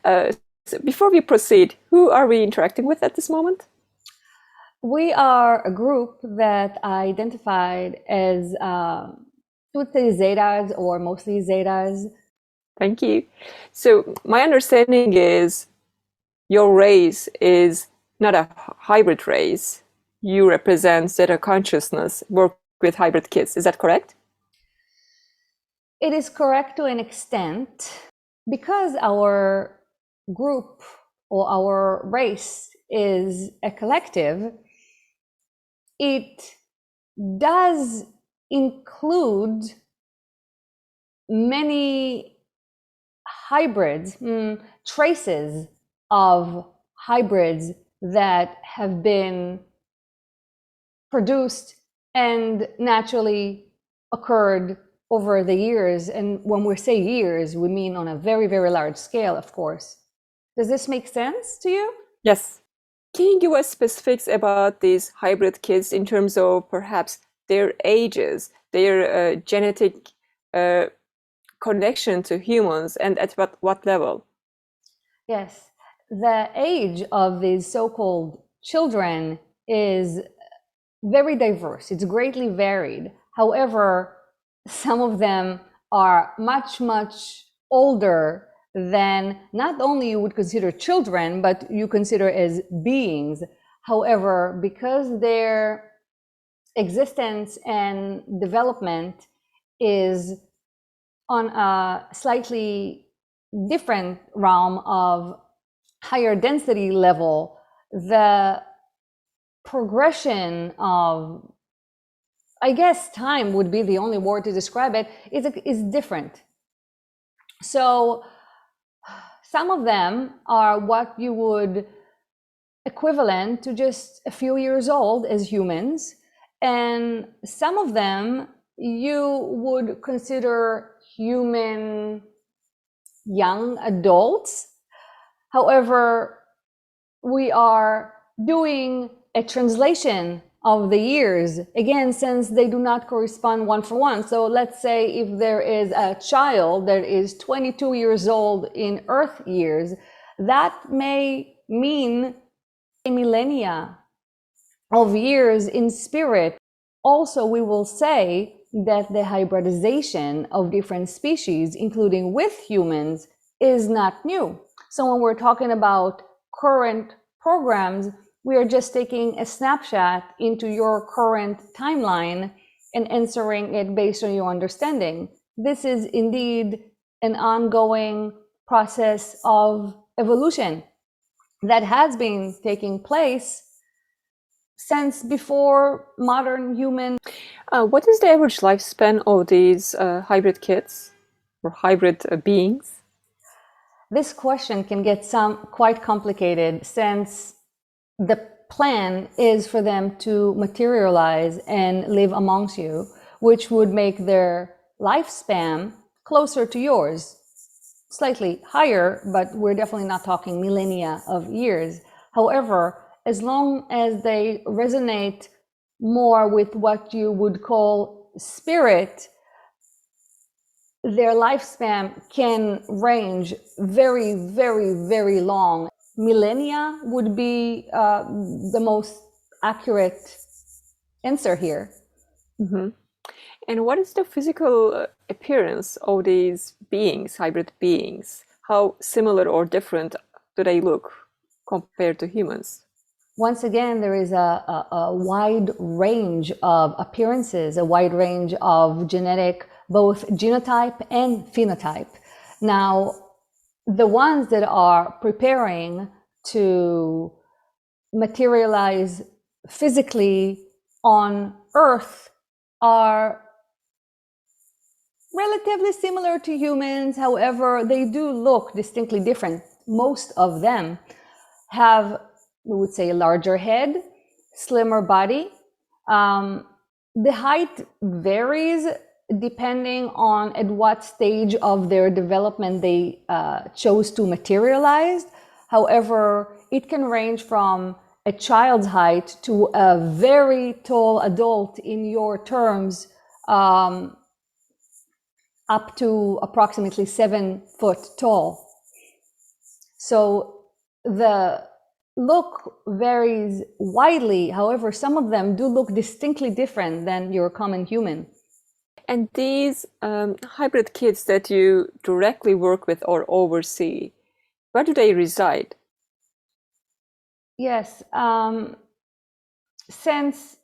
Uh, so before we proceed, who are we interacting with at this moment? We are a group that identified as, would say Zetas or mostly Zetas. Thank you. So my understanding is your race is not a hybrid race. You represent Zeta consciousness, work with hybrid kids. Is that correct? It is correct to an extent because our group or our race is a collective. It does include many hybrids, traces of hybrids that have been produced and naturally occurred over the years. And when we say years, we mean on a very, very large scale, of course. Does this make sense to you? Yes. Can you give us specifics about these hybrid kids in terms of perhaps their ages, their genetic uh, connection to humans, and at what level? Yes. The age of these so-called children is very diverse. It's greatly varied. However, some of them are much, much older than not only you would consider children, but you consider as beings. However, because their existence and development is on a slightly different realm of higher density level, the progression of, I guess time would be the only word to describe it, is different. So some of them are what you would equivalent to just a few years old as humans, and some of them you would consider human young adults. However, we are doing a translation of the years, again, since they do not correspond one for one. So let's say if there is a child that is 22 years old in Earth years, that may mean a millennia of years in spirit. Also, we will say that the hybridization of different species, including with humans, is not new. So when we're talking about current programs, we are just taking a snapshot into your current timeline and answering it based on your understanding. This is indeed an ongoing process of evolution that has been taking place since before modern human. What is the average lifespan of these hybrid kids or hybrid beings? This question can get some quite complicated since the plan is for them to materialize and live amongst you, which would make their lifespan closer to yours, slightly higher, but we're definitely not talking millennia of years. However, as long as they resonate more with what you would call spirit, their lifespan can range very, very, very long. Millennia would be the most accurate answer here. Mm-hmm. And what is the physical appearance of these beings, hybrid beings? How similar or different do they look compared to humans? Once again, there is a wide range of appearances, a wide range of genetic, both genotype and phenotype. Now, the ones that are preparing to materialize physically on Earth are relatively similar to humans. However, they do look distinctly different. Most of them have, we would say, a larger head, slimmer body. The height varies depending on at what stage of their development they chose to materialize. However, it can range from a child's height to a very tall adult in your terms, up to approximately 7 foot tall. So the look varies widely. However, some of them do look distinctly different than your common human. And these hybrid kids that you directly work with or oversee, where do they reside? Yes, since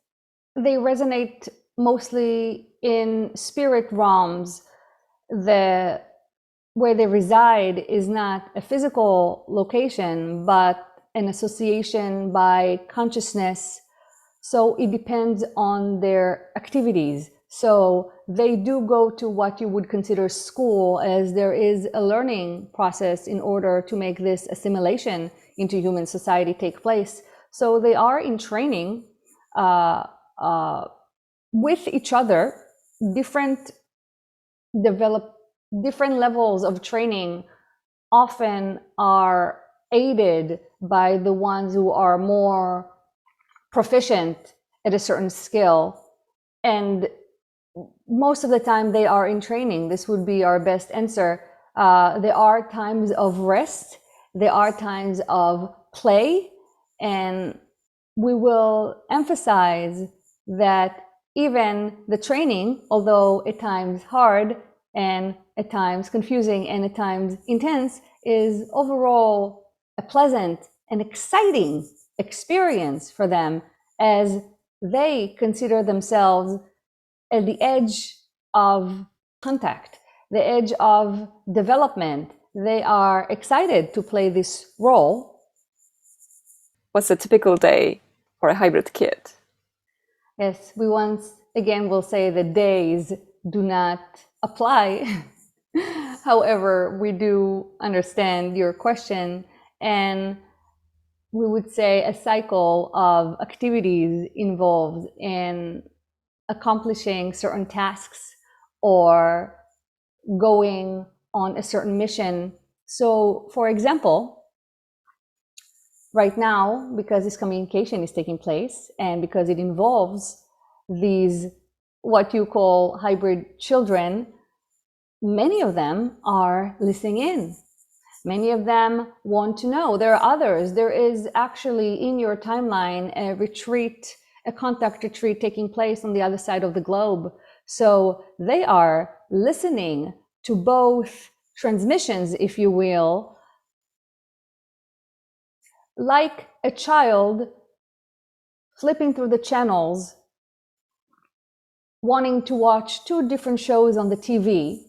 they resonate mostly in spirit realms, the where they reside is not a physical location, but an association by consciousness. So it depends on their activities. So they do go to what you would consider school, as there is a learning process in order to make this assimilation into human society take place. So they are in training uh, uh, with each other. Different develop different levels of training often are aided by the ones who are more proficient at a certain skill, and most of the time they are in training. This would be our best answer. There are times of rest, there are times of play, and we will emphasize that even the training, although at times hard and at times confusing and at times intense, is overall a pleasant and exciting experience for them, as they consider themselves at the edge of contact, the edge of development. They are excited to play this role. What's a typical day for a hybrid kid? Yes, we once again will say the days do not apply. However, we do understand your question, and we would say a cycle of activities involved in accomplishing certain tasks or going on a certain mission. So, for example, right now, because this communication is taking place and because it involves these what you call hybrid children, many of them are listening in. Many of them want to know. There are others. There is actually in your timeline a retreat, a contact retreat taking place on the other side of the globe. So they are listening to both transmissions, if you will, like a child flipping through the channels, wanting to watch two different shows on the TV,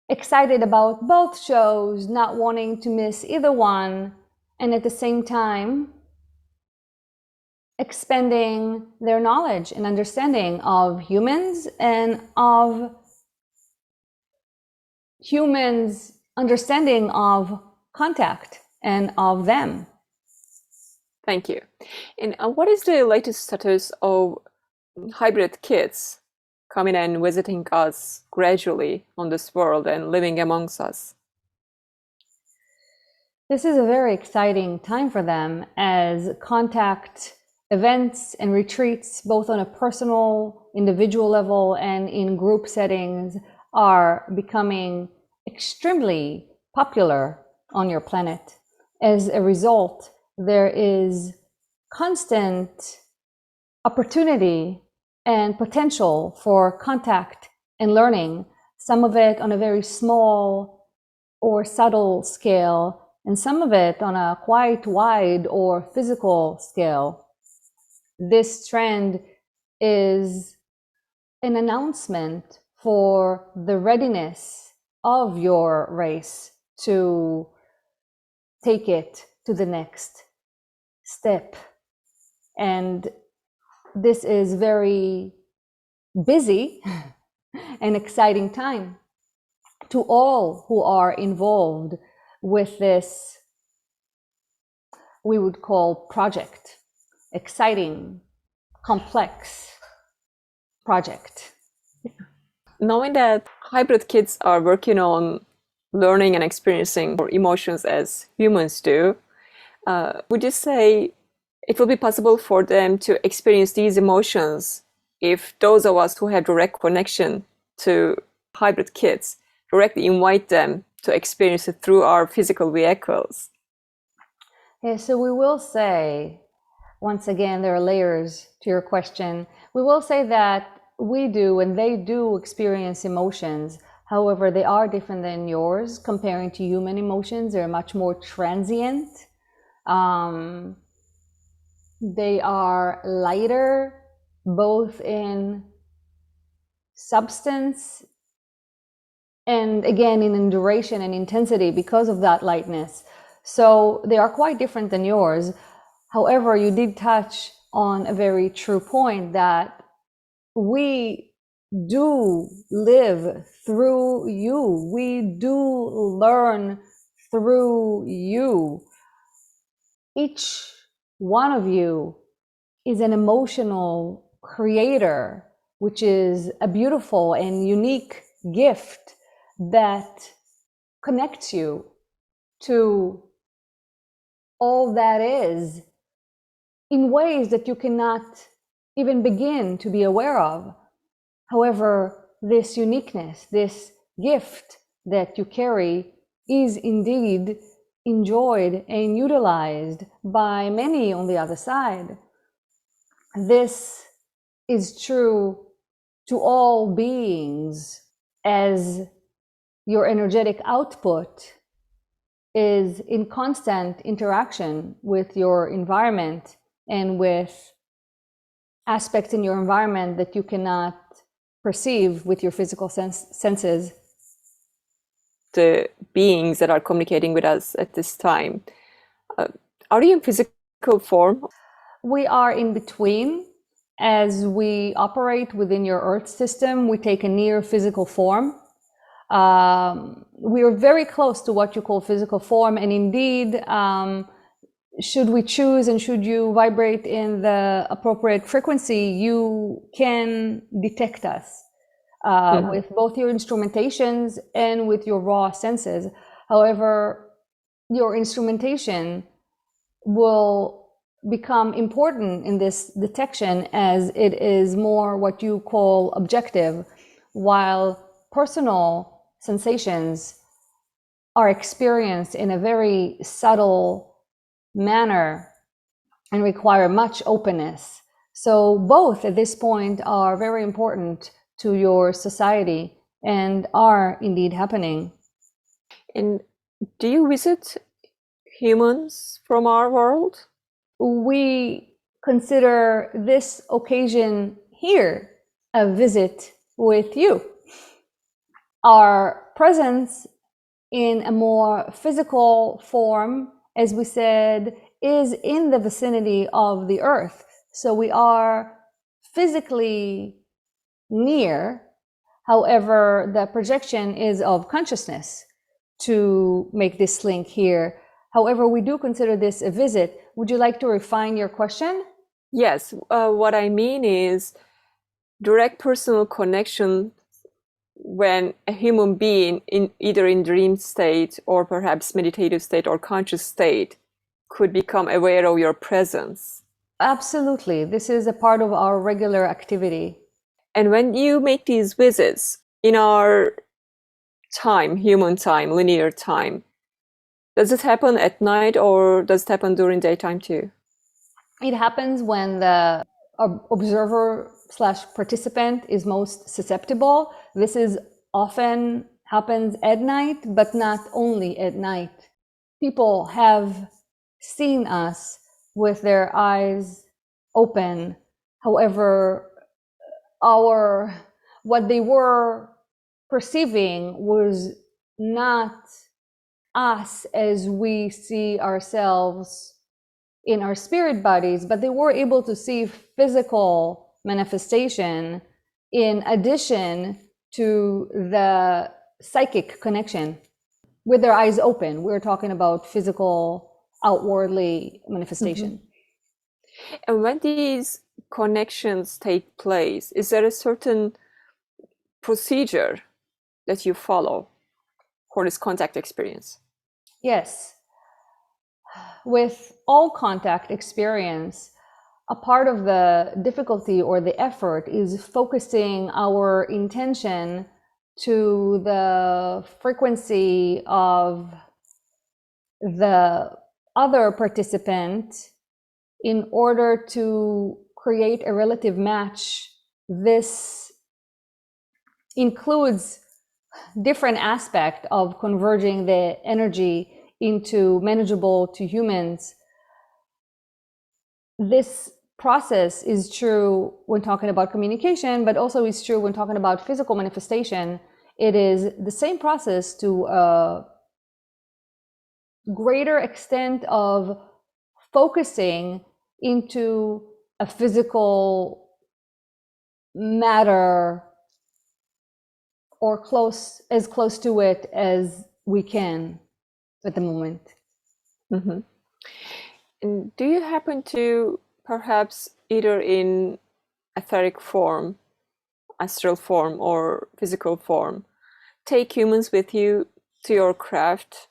excited about both shows, not wanting to miss either one, and at the same time expanding their knowledge and understanding of humans and of humans' understanding of contact and of them. Thank you. And what is the latest status of hybrid kids coming and visiting us gradually on this world and living amongst us? This is a very exciting time for them, as contact events and retreats, both on a personal, individual level and in group settings, are becoming extremely popular on your planet. As a result, there is constant opportunity and potential for contact and learning, some of it on a very small or subtle scale, and some of it on a quite wide or physical scale. This trend is an announcement for the readiness of your race to take it to the next step. And this is very busy and exciting time to all who are involved with this, we would call project, exciting, complex project. Knowing that hybrid kids are working on learning and experiencing emotions as humans do, would you say it will be possible for them to experience these emotions if those of us who have direct connection to hybrid kids directly invite them to experience it through our physical vehicles? Yeah, so we will say, once again, there are layers to your question. We will say that we do and they do experience emotions. However, they are different than yours comparing to human emotions. They're much more transient. They are lighter, both in substance and again in duration and intensity because of that lightness. So they are quite different than yours. However, you did touch on a very true point that we do live through you. We do learn through you. Each one of you is an emotional creator, which is a beautiful and unique gift that connects you to all that is in ways that you cannot even begin to be aware of. However, this uniqueness, this gift that you carry is indeed enjoyed and utilized by many on the other side. This is true to all beings, as your energetic output is in constant interaction with your environment and with aspects in your environment that you cannot perceive with your physical senses. The beings that are communicating with us at this time, are you in physical form? We are in between. As we operate within your earth system, we take a near physical form. We are very close to what you call physical form, and indeed, should we choose and should you vibrate in the appropriate frequency, you can detect us with both your instrumentations and with your raw senses. However, your instrumentation will become important in this detection as it is more what you call objective, while personal sensations are experienced in a very subtle manner and require much openness. So both at this point are very important to your society and are indeed happening. And do you visit humans from our world? We consider this occasion here a visit with you. Our presence in a more physical form, as we said, is in the vicinity of the earth. So we are physically near. However, the projection is of consciousness to make this link here. However, we do consider this a visit. Would you like to refine your question? Yes, what I mean is direct personal connection when a human being in either in dream state or perhaps meditative state or conscious state could become aware of your presence. Absolutely. This is a part of our regular activity. And when you make these visits in our time, human time, linear time, does it happen at night or does it happen during daytime too? It happens when the observer slash participant is most susceptible. This is often happens at night, but not only at night. People have seen us with their eyes open. However, what they were perceiving was not us as we see ourselves in our spirit bodies, but they were able to see physical manifestation in addition to the psychic connection with their eyes open. We're talking about physical, outwardly manifestation. And when these connections take place, is there a certain procedure that you follow for this contact experience? Yes. With all contact experience, a part of the difficulty or the effort is focusing our intention to the frequency of the other participant in order to create a relative match. This includes different aspect of converging the energy into manageable to humans. This process is true when talking about communication, but also is true when talking about physical manifestation. It is the same process to a greater extent of focusing into a physical matter, or as close to it as we can at the moment. Mm-hmm. And do you happen to, perhaps either in etheric form, astral form, or physical form, take humans with you to your craft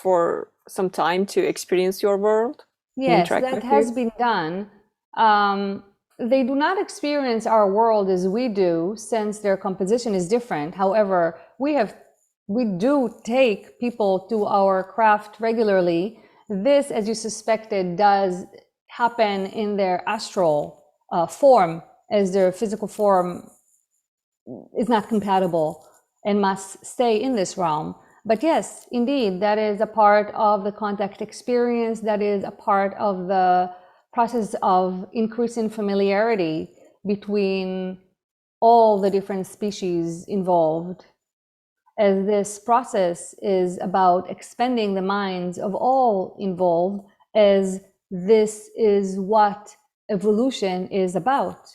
for some time to experience your world and Yes, interact that with has you? been done. They do not experience our world as we do, since their composition is different. However, we do take people to our craft regularly. This, as you suspected, does happen in their astral form, as their physical form is not compatible and must stay in this realm. But yes, indeed, that is a part of the contact experience. That is a part of the process of increasing familiarity between all the different species involved. As this process is about expanding the minds of all involved, as this is what evolution is about.